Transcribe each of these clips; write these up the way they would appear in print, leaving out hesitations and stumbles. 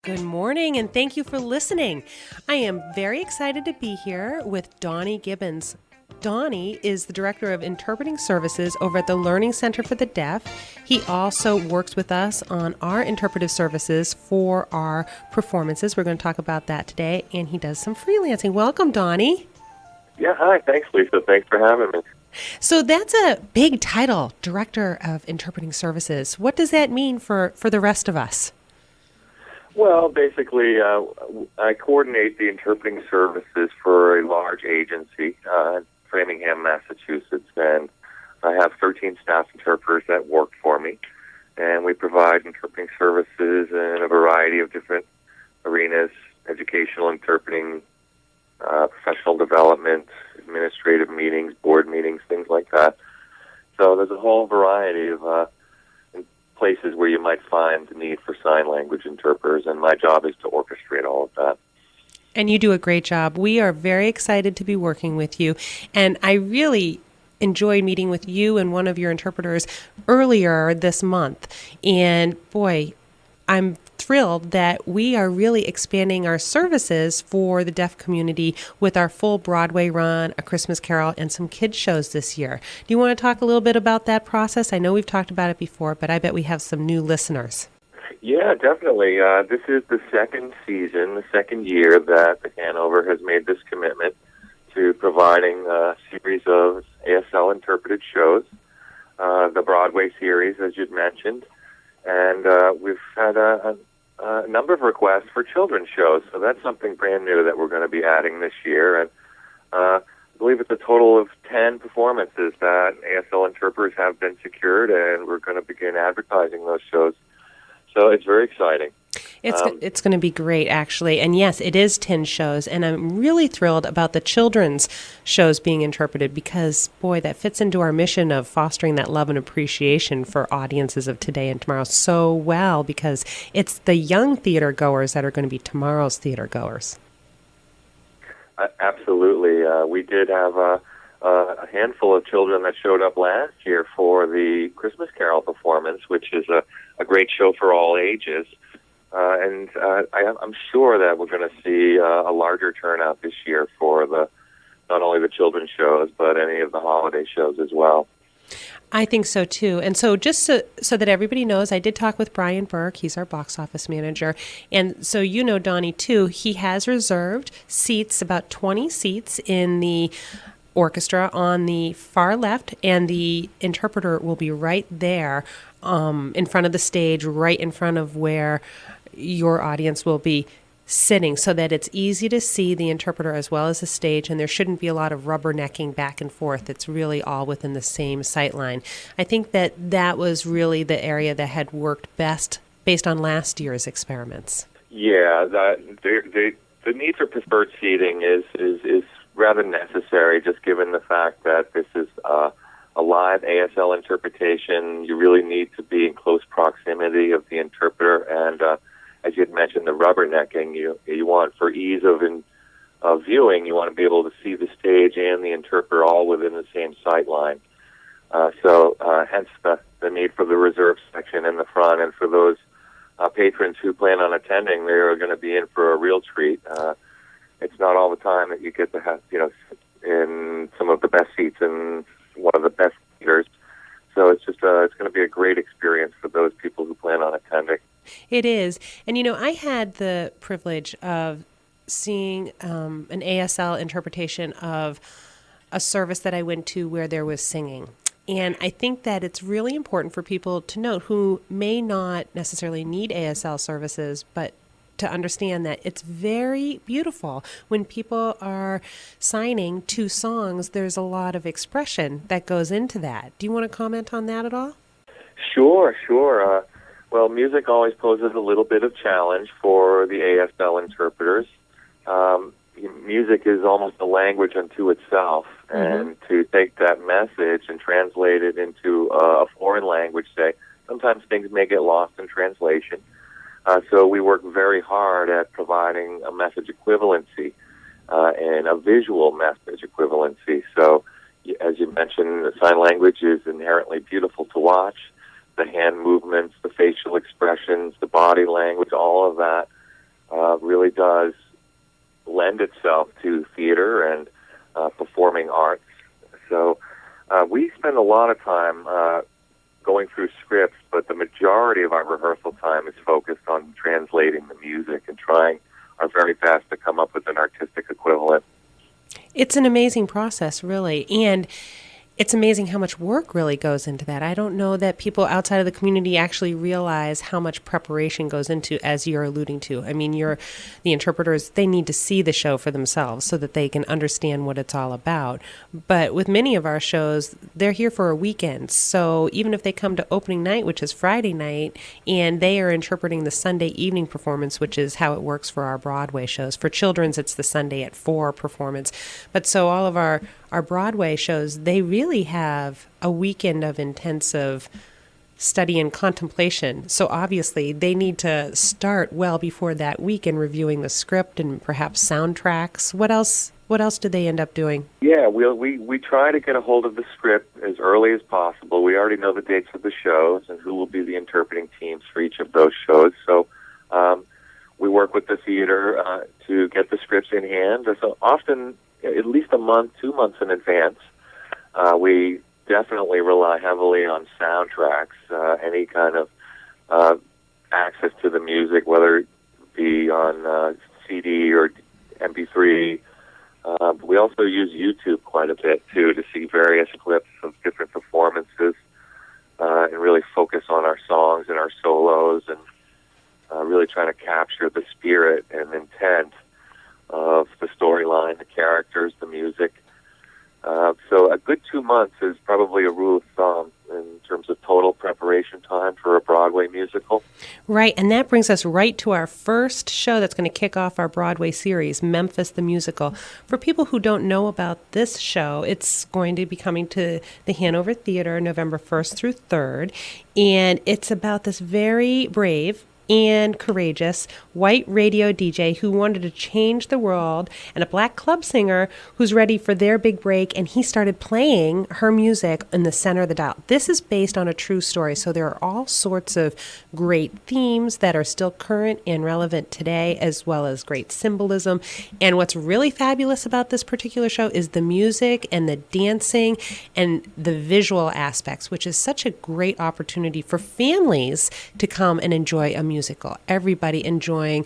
Good morning, and thank you for listening. I am very excited to be here with Donnie Gibbons. Donnie is the Director of Interpreting Services over at the Learning Center for the Deaf. He also works with us on our interpretive services for our performances. We're going to talk about that today, and he does some freelancing. Welcome, Donnie. Yeah, hi. Thanks, Lisa. Thanks for having me. So that's a big title, Director of Interpreting Services. What does that mean for the rest of us? Well, basically, I coordinate the interpreting services for a large agency, Framingham, Massachusetts, and I have 13 staff interpreters that work for me, and we provide interpreting services in a variety of different arenas: educational interpreting, professional development, administrative meetings, board meetings, things like that. So there's a whole variety of places where you might find the need for sign language interpreters, and my job is to orchestrate all of that. And you do a great job. We are very excited to be working with you, and I really enjoyed meeting with you and one of your interpreters earlier this month. And boy, I'm thrilled that we are really expanding our services for the deaf community with our full Broadway run, A Christmas Carol, and some kids shows this year. Do you want to talk a little bit about that process? I know we've talked about it before, but I bet we have some new listeners. Yeah, definitely. This is the second season, the second year that the Hanover has made this commitment to providing a series of ASL interpreted shows, the Broadway series, as you'd mentioned, and we've had a number of requests for children's shows, so that's something brand new that we're going to be adding this year. And I believe it's a total of 10 performances that ASL interpreters have been secured, and we're going to begin advertising those shows. So it's very exciting. It's going to be great, actually. And yes, it is 10 shows, and I'm really thrilled about the children's shows being interpreted because, boy, that fits into our mission of fostering that love and appreciation for audiences of today and tomorrow so well, because it's the young theater goers that are going to be tomorrow's theater goers. Absolutely. We did have a handful of children that showed up last year for the Christmas Carol performance, which is a great show for all ages. And I'm sure that we're going to see a larger turnout this year for not only the children's shows, but any of the holiday shows as well. I think so, too. And so just so that everybody knows, I did talk with Brian Burke. He's our box office manager. And so you know Donnie, too. He has reserved seats, about 20 seats in the orchestra on the far left, and the interpreter will be right there in front of the stage, right in front of where your audience will be sitting, so that it's easy to see the interpreter as well as the stage, and there shouldn't be a lot of rubbernecking back and forth. It's really all within the same sight line. I think that was really the area that had worked best based on last year's experiments. Yeah, the need for preferred seating is rather necessary, just given the fact that this is a live ASL interpretation. You really need to be in close proximity of the interpreter, and as you had mentioned, the rubbernecking, you want, for ease of viewing, you want to be able to see the stage and the interpreter all within the same sight line. So hence the need for the reserve section in the front, and for those patrons who plan on attending, they're going to be in for a real treat. It's not all the time that you get to have, sit in some of the best seats in one of the best theaters. So it's just it's going to be a great experience for those people who plan on attending. It is. And, I had the privilege of seeing an ASL interpretation of a service that I went to where there was singing. And I think that it's really important for people to note who may not necessarily need ASL services, but to understand that it's very beautiful. When people are signing to songs, there's a lot of expression that goes into that. Do you want to comment on that at all? Sure. Well, music always poses a little bit of challenge for the ASL interpreters. Music is almost a language unto itself, and to take that message and translate it into a foreign language, say, sometimes things may get lost in translation. So we work very hard at providing a message equivalency and a visual message equivalency. So, as you mentioned, sign language is inherently beautiful to watch. The hand movements, the facial expressions, the body language, all of that really does lend itself to theater and performing arts. So we spend a lot of time going through scripts, but the majority of our rehearsal time is focused on translating the music and trying our very best to come up with an artistic equivalent. It's an amazing process, really, and it's amazing how much work really goes into that. I don't know that people outside of the community actually realize how much preparation goes into, as you're alluding to. I mean, the interpreters, they need to see the show for themselves so that they can understand what it's all about. But with many of our shows, they're here for a weekend. So even if they come to opening night, which is Friday night, and they are interpreting the Sunday evening performance, which is how it works for our Broadway shows. For children's, it's the Sunday at 4 performance. But so all of our Broadway shows, they really have a weekend of intensive study and contemplation. So obviously they need to start well before that week in reviewing the script and perhaps soundtracks. What else do they end up doing? Yeah, we try to get a hold of the script as early as possible. We already know the dates of the shows and who will be the interpreting teams for each of those shows. So we work with the theater to get the scripts in hand. So often, at least a month, 2 months in advance. We definitely rely heavily on soundtracks, any kind of access to the music, whether it be on CD or MP3. But we also use YouTube quite a bit, too, to see various clips of different performances and really focus on our songs and our solos and really trying to capture the spirit and intent of the storyline, the characters, the music. So a good 2 months is probably a rule of thumb in terms of total preparation time for a Broadway musical. Right, and that brings us right to our first show that's going to kick off our Broadway series, Memphis the Musical. For people who don't know about this show, it's going to be coming to the Hanover Theater November 1st through 3rd, and it's about this very brave and courageous white radio DJ who wanted to change the world, and a black club singer who's ready for their big break, and he started playing her music in the center of the dial. This is based on a true story, so there are all sorts of great themes that are still current and relevant today, as well as great symbolism. And what's really fabulous about this particular show is the music and the dancing and the visual aspects, which is such a great opportunity for families to come and enjoy a musical. Everybody enjoying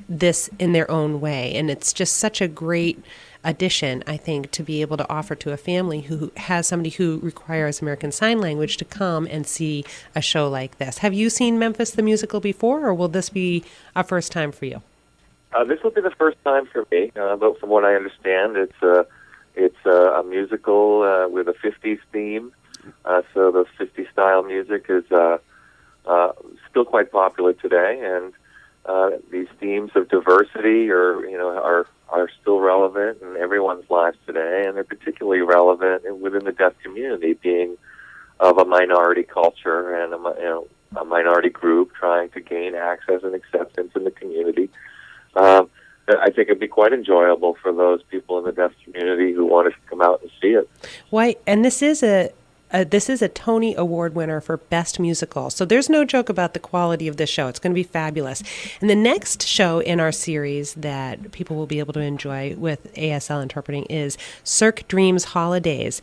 this in their own way. And it's just such a great addition, I think, to be able to offer to a family who has somebody who requires American Sign Language to come and see a show like this. Have you seen Memphis the Musical before, or will this be a first time for you? This will be the first time for me, but from what I understand, it's a musical with a 50s theme. So the 50s style music is still quite popular today, and these themes of diversity are still relevant in everyone's lives today, and they're particularly relevant within the deaf community, being of a minority culture and a minority group trying to gain access and acceptance in the community. I think it'd be quite enjoyable for those people in the deaf community who want to come out and see it. Why? And this is a Tony Award winner for Best Musical. So there's no joke about the quality of this show. It's going to be fabulous. And the next show in our series that people will be able to enjoy with ASL interpreting is Cirque Dreams Holidays.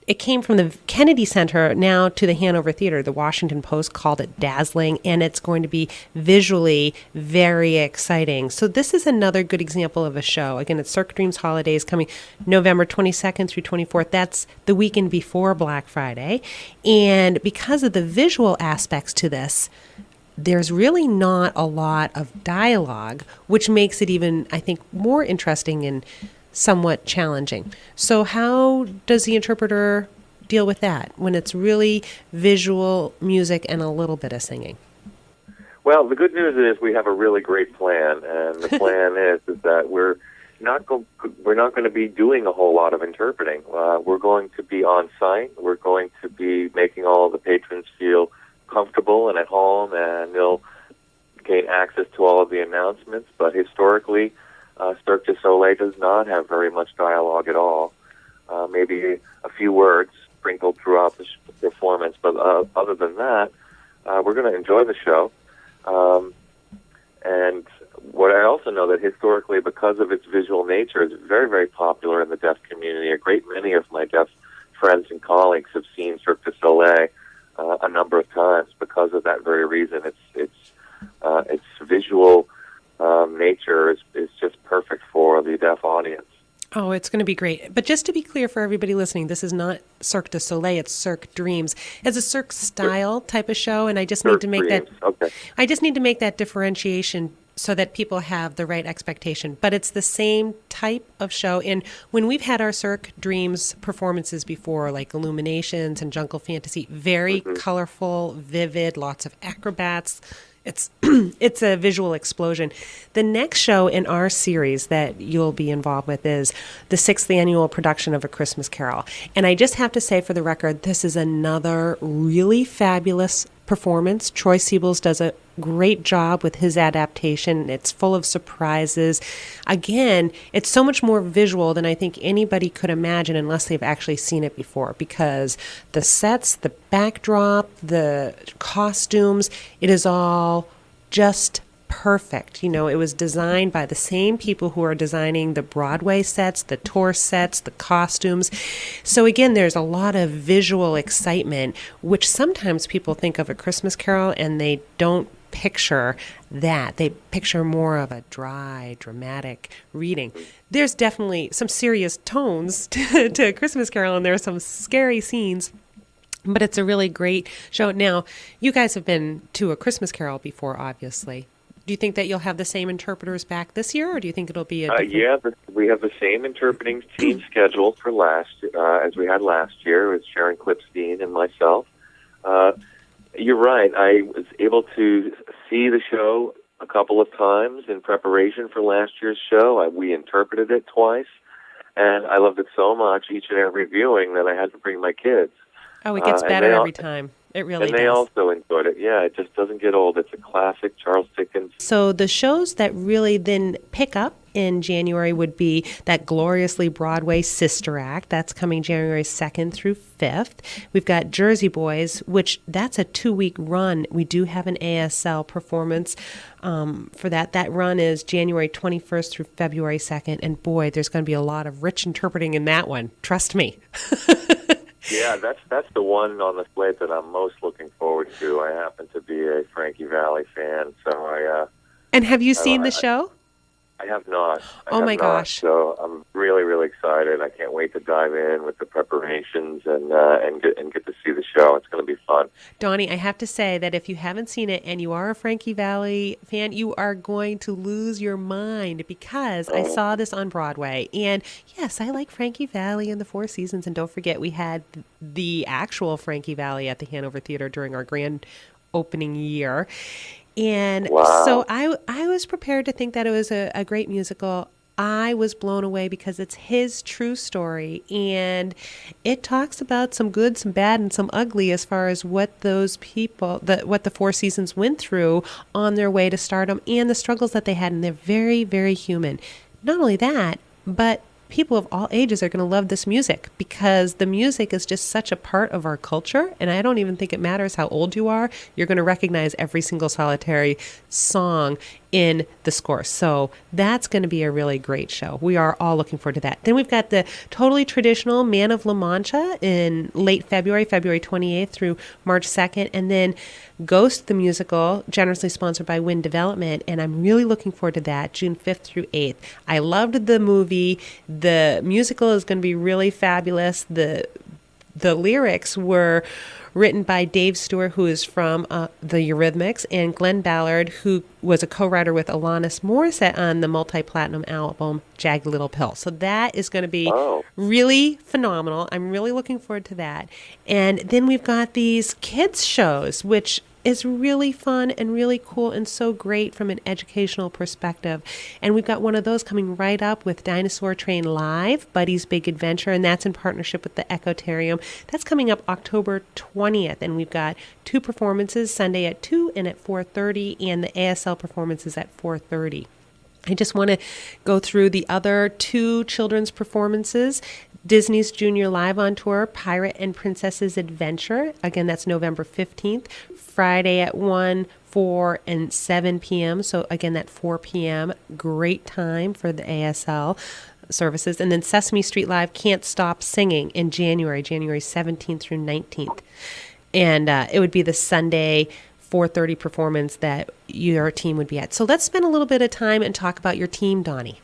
It came from the Kennedy Center now to the Hanover Theater. The Washington Post called it dazzling, and it's going to be visually very exciting. So this is another good example of a show. Again, it's Cirque Dreams Holidays coming November 22nd through 24th. That's the weekend before Black Friday. And because of the visual aspects to this, there's really not a lot of dialogue, which makes it even, I think, more interesting and somewhat challenging. So how does the interpreter deal with that when it's really visual, music, and a little bit of singing? Well, the good news is we have a really great plan, and the plan is that we're not going to be doing a whole lot of interpreting. We're going to be on site. We're going to be making all of the patrons feel comfortable and at home, and they'll gain access to all of the announcements. But historically, Cirque du Soleil does not have very much dialogue at all. Maybe a few words sprinkled throughout the performance, but other than that, we're going to enjoy the show. And what I also that historically, because of its visual nature, it's very, very popular in the deaf community. A great many of my deaf friends and colleagues have seen Cirque du Soleil a number of times because of that very reason. Its visual nature is just perfect for the deaf audience. Oh, it's going to be great. But just to be clear for everybody listening, this is not Cirque du Soleil, it's Cirque Dreams. It's a Cirque-style type of show, and I just need to make I just need to make that differentiation so that people have the right expectation. But it's the same type of show. And when we've had our Cirque Dreams performances before, like Illuminations and Jungle Fantasy, very colorful, vivid, lots of acrobats. It's it's a visual explosion. The next show in our series that you'll be involved with is the 6th annual production of A Christmas Carol. And I just have to say for the record, this is another really fabulous performance. Troy Siebels does a great job with his adaptation. It's full of surprises. Again, it's so much more visual than I think anybody could imagine unless they've actually seen it before, because the sets, the backdrop, the costumes, it is all just perfect. You know, it was designed by the same people who are designing the Broadway sets, the tour sets, the costumes. So again, there's a lot of visual excitement, which sometimes people think of A Christmas Carol and they don't picture that. They picture more of a dry, dramatic reading. There's definitely some serious tones to A Christmas Carol, and there are some scary scenes. But it's a really great show. Now, you guys have been to A Christmas Carol before, obviously. Do you think that you'll have the same interpreters back this year, or do you think it'll be a different... we have the same interpreting team scheduled for as we had last year with Sharon Klipstein and myself. You're right. I was able to see the show a couple of times in preparation for last year's show. We interpreted it twice, and I loved it so much each and every viewing that I had to bring my kids. Oh, it gets better every time. It really does. And they also enjoyed it. Yeah, it just doesn't get old. It's a classic, Charles Dickens. So the shows that really then pick up in January would be that gloriously Broadway Sister Act. That's coming January 2nd through 5th. We've got Jersey Boys, which that's a 2-week run. We do have an ASL performance for that. That run is January 21st through February 2nd. And boy, there's going to be a lot of rich interpreting in that one. Trust me. Yeah, that's the one on the slate that I'm most looking forward to. I happen to be a Frankie Valli fan, so And have you seen the show? I have not. Oh my gosh! So I'm really, really excited. I can't wait to dive in with the preparations and get to see the show. It's going to be fun. Donnie, I have to say that if you haven't seen it and you are a Frankie Valli fan, you are going to lose your mind, because I saw this on Broadway. And yes, I like Frankie Valli and the Four Seasons. And don't forget, we had the actual Frankie Valli at the Hanover Theater during our grand opening year. And so I was prepared to think that it was a great musical. I was blown away because it's his true story, and it talks about some good, some bad, and some ugly as far as what those people, what the Four Seasons went through on their way to stardom and the struggles that they had, and they're very, very human. Not only that, but people of all ages are going to love this music, because the music is just such a part of our culture, and I don't even think it matters how old you are. You're going to recognize every single solitary song in the score. So that's going to be a really great show. We are all looking forward to that. Then we've got the totally traditional Man of La Mancha in late February 28th through March 2nd, and then Ghost the Musical, generously sponsored by Wind Development, and I'm really looking forward to that, June 5th through 8th. I loved the movie. The musical is going to be really fabulous. The lyrics were written by Dave Stewart, who is from the Eurythmics, and Glenn Ballard, who was a co-writer with Alanis Morissette on the multi-platinum album Jagged Little Pill. So that is going to be really phenomenal. I'm really looking forward to that. And then we've got these kids shows, which is really fun and really cool and so great from an educational perspective. And we've got one of those coming right up with Dinosaur Train Live, Buddy's Big Adventure, and that's in partnership with the Ecotarium. That's coming up October 20th, and we've got 2 performances, Sunday at 2 and at 4:30, and the ASL performances at 4:30. I just want to go through the other 2 children's performances. Disney's Junior Live on Tour, Pirate and Princess's Adventure. Again, that's November 15th, Friday at 1, 4, and 7 p.m. So again, that 4 p.m., great time for the ASL services. And then Sesame Street Live Can't Stop Singing in January 17th through 19th. And it would be the Sunday 4:30 performance that your team would be at. So let's spend a little bit of time and talk about your team, Donnie.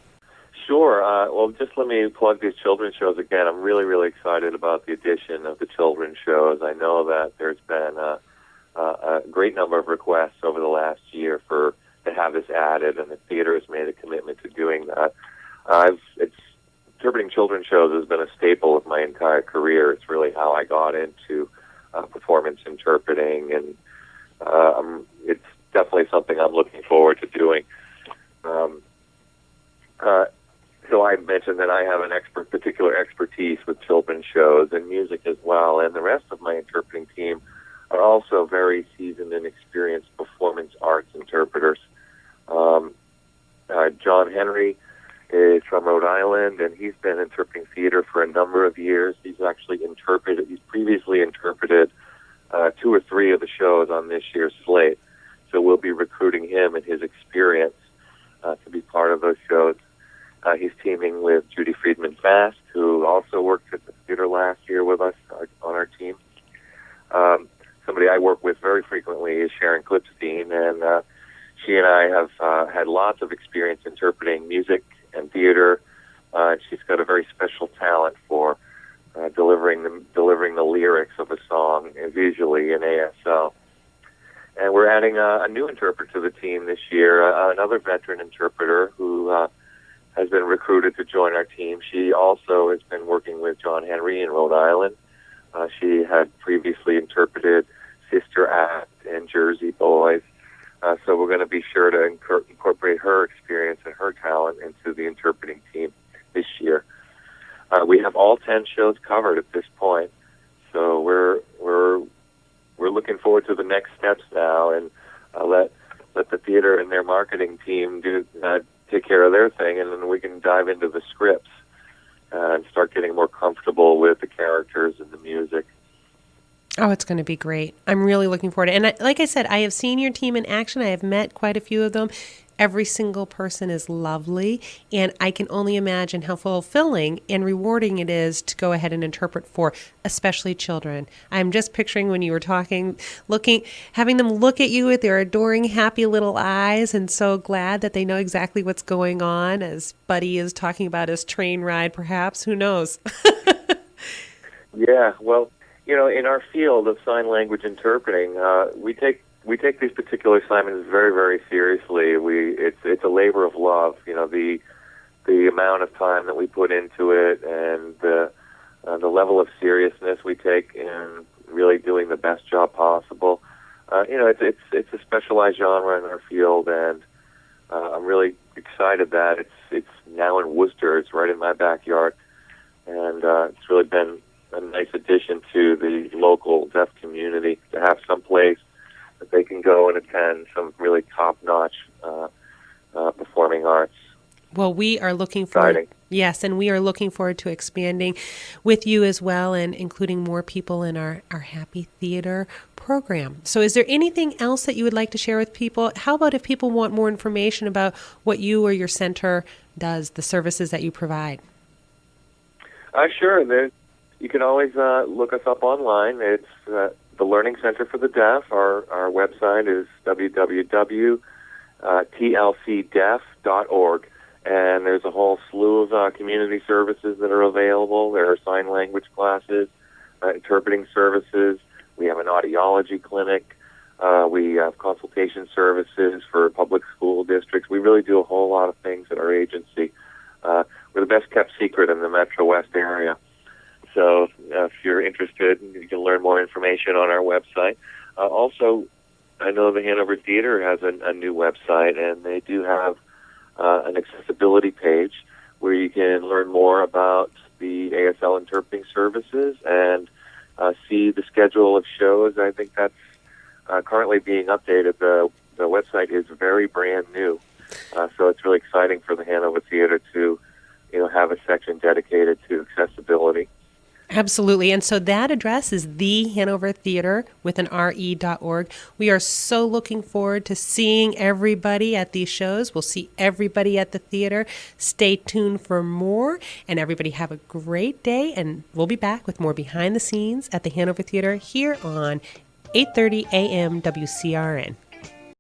Sure. Well, just let me plug these children's shows again. I'm really, really excited about the addition of the children's shows. I know that there's been a great number of requests over the last year to have this added, and the theater has made a commitment to doing that. Interpreting children's shows has been a staple of my entire career. It's really how I got into performance interpreting, and it's definitely something I'm looking forward to doing. So I mentioned that I have an particular expertise with children's shows and music as well, and the rest of my interpreting team are also very seasoned and experienced performance arts interpreters. John Henry is from Rhode Island, and he's been interpreting theater for a number of years. He's previously interpreted 2 or 3 of the shows on this year's slate, so we'll be recruiting him and his experience to be part of those shows. He's teaming with Judy Friedman-Fast, who also worked at the theater last year with us on our team. Somebody I work with very frequently is Sharon Klipstein, and she and I have had lots of experience interpreting music and theater. She's got a very special talent for delivering the lyrics of a song visually in ASL. And we're adding a new interpreter to the team this year, another veteran interpreter who has been recruited to join our team. She also has been working with John Henry in Rhode Island. She had previously interpreted Sister Act and Jersey Boys. So we're going to be sure to incorporate her experience and her talent into the interpreting team this year. We have all 10 shows covered at this point, so we're looking forward to the next steps now, and let the theater and their marketing team take care of their thing, and then we can dive into the scripts and start getting more comfortable with the characters and the music. Oh, it's going to be great. I'm really looking forward to it. And like I said, I have seen your team in action. I have met quite a few of them. Every single person is lovely, and I can only imagine how fulfilling and rewarding it is to go ahead and interpret for especially children. I'm just picturing when you were talking, having them look at you with their adoring, happy little eyes, and so glad that they know exactly what's going on as Buddy is talking about his train ride, perhaps. Who knows? Yeah, well, in our field of sign language interpreting, we take these particular assignments very, very seriously. It's a labor of love. The amount of time that we put into it, and the level of seriousness we take in really doing the best job possible. It's a specialized genre in our field, and I'm really excited that it's now in Worcester. It's right in my backyard, and it's really been a nice addition to the local deaf community to have some place that they can go and attend some really top-notch performing arts. Well, we are looking forward. Yes, and we are looking forward to expanding with you as well, and including more people in our Happy Theater program. So is there anything else that you would like to share with people? How about if people want more information about what you or your center does, the services that you provide? Sure. You can always look us up online. It's the Learning Center for the Deaf. Our website is www.tlcdeaf.org, and there's a whole slew of community services that are available. There are sign language classes, interpreting services. We have an audiology clinic. We have consultation services for public school districts. We really do a whole lot of things at our agency. We're the best kept secret in the Metro West area. So if you're interested, you can learn more information on our website. Also, I know the Hanover Theater has a new website, and they do have an accessibility page where you can learn more about the ASL interpreting services and see the schedule of shows. I think that's currently being updated. The website is very brand new, so it's really exciting for the Hanover Theater to have a section dedicated to accessibility. Absolutely. And so that address is the Hanover Theater with an RE.org. We are so looking forward to seeing everybody at these shows. We'll see everybody at the theater. Stay tuned for more. And everybody have a great day. And we'll be back with more behind the scenes at the Hanover Theater here on 8:30 a.m. WCRN.